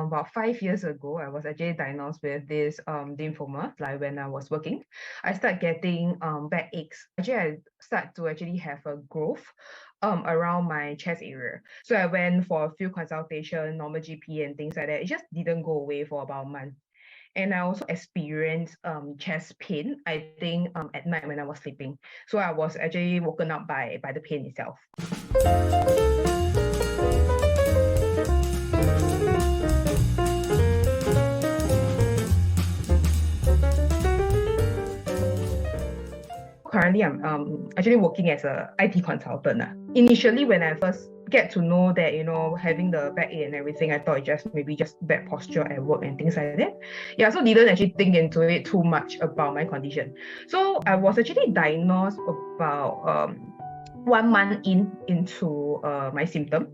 about 5 years ago, I was actually diagnosed with this lymphoma. Like when I was working, I started getting backaches. Actually, I start to actually have a growth around my chest area. So I went for a few consultations, normal GP and things like that. It just didn't go away for about a month. And I also experienced chest pain, I think at night when I was sleeping. So I was actually woken up by the pain itself. Currently, I'm actually working as a IT consultant. Initially, when I first get to know that, having the backache and everything, I thought it maybe just bad posture at work and things like that. Yeah, so didn't actually think into it too much about my condition. So I was actually diagnosed about 1 month into my symptom.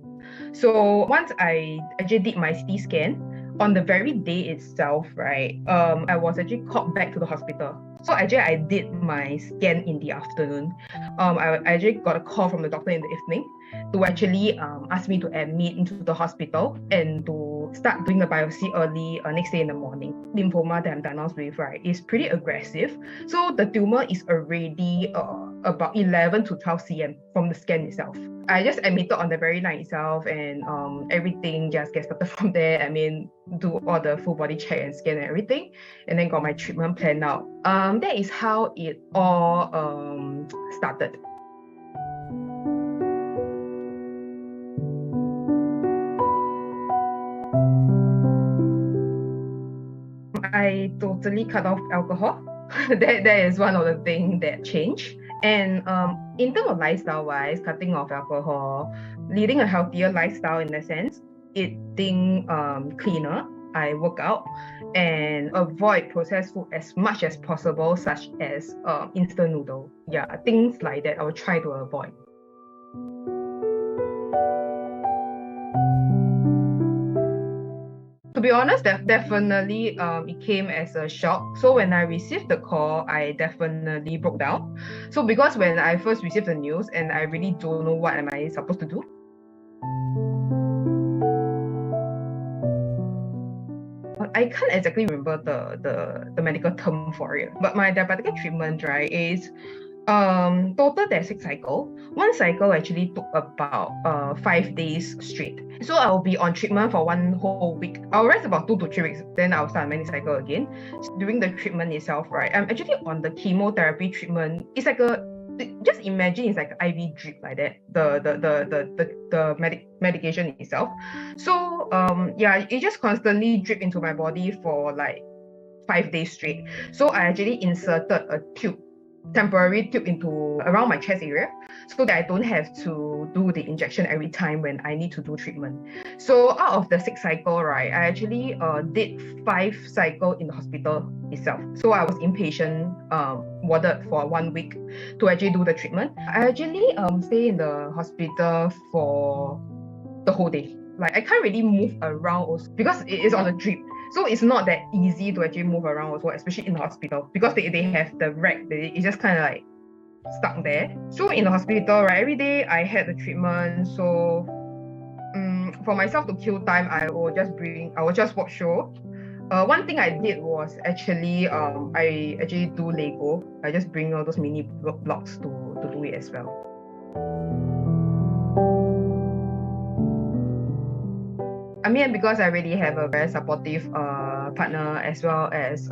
So once I actually did my CT scan, on the very day itself, right, I was actually called back to the hospital. So actually, I did my scan in the afternoon. I actually got a call from the doctor in the evening to actually ask me to admit into the hospital and to start doing the biopsy early next day in the morning. Lymphoma that I'm diagnosed with, right, is pretty aggressive. So the tumor is already about 11 to 12 cm from the scan itself. I just admitted on the very night itself, and everything just gets started from there. I mean, do all the full body check and scan and everything, and then got my treatment plan out. That is how it all started. I totally cut off alcohol. that is one of the things that changed. And in terms of lifestyle wise, cutting off alcohol, leading a healthier lifestyle in the sense, eating cleaner, I work out and avoid processed food as much as possible, such as instant noodle. Yeah, things like that I will try to avoid. To be honest, definitely it came as a shock. So when I received the call, I definitely broke down. So because when I first received the news and I really don't know what am I supposed to do. I can't exactly remember the medical term for it, but my diabetic treatment, right, is total there's 6 cycle. One cycle actually took about 5 days straight. So I'll be on treatment for 1 whole week. I'll rest about 2 to 3 weeks, then I'll start a mini cycle again. During the treatment itself, right, I'm actually on the chemotherapy treatment. It's like just imagine it's like an IV drip like that, the medication itself. So yeah, it just constantly drip into my body for like 5 days straight. So I actually inserted a temporary tube into around my chest area so that I don't have to do the injection every time when I need to do treatment. So out of the 6 cycle, right, I actually did 5 cycle in the hospital itself. So I was inpatient, warded for 1 week to actually do the treatment. I actually stay in the hospital for the whole day. Like I can't really move around also because it is on a drip. So it's not that easy to actually move around also, especially in the hospital, because they have the rack, it's just kind of like stuck there. So in the hospital, right, every day I had the treatment. So for myself to kill time, I will just watch show. One thing I did was actually I actually do Lego. I just bring all those mini blocks to do it as well. I mean, because I really have a very supportive partner, as well as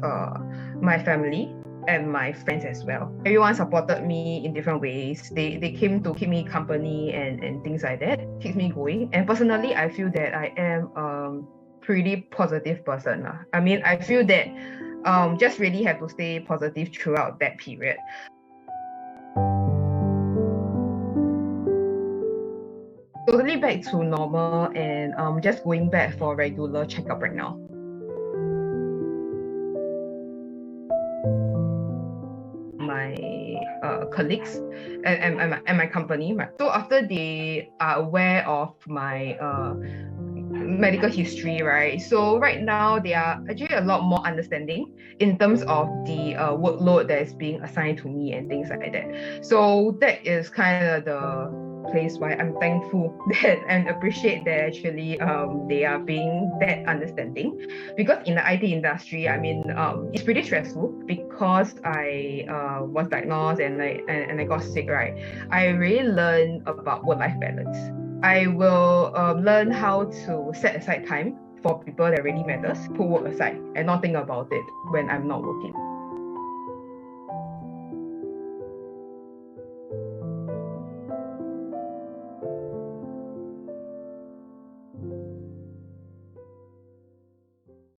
my family and my friends as well. Everyone supported me in different ways. They came to keep me company and things like that, keeps me going. And personally, I feel that I am a pretty positive person. I mean, I feel that just really have to stay positive throughout that period. Totally back to normal, and just going back for regular checkup right now. My colleagues and my company. So after they are aware of my medical history, right? So right now they are actually a lot more understanding in terms of the workload that is being assigned to me and things like that. So that is kind of workplace, why I'm thankful that and appreciate that actually they are being that understanding. Because in the IT industry, I mean, it's pretty stressful because I was diagnosed and I got sick, right? I really learned about work-life balance. I will learn how to set aside time for people that really matters, put work aside and not think about it when I'm not working.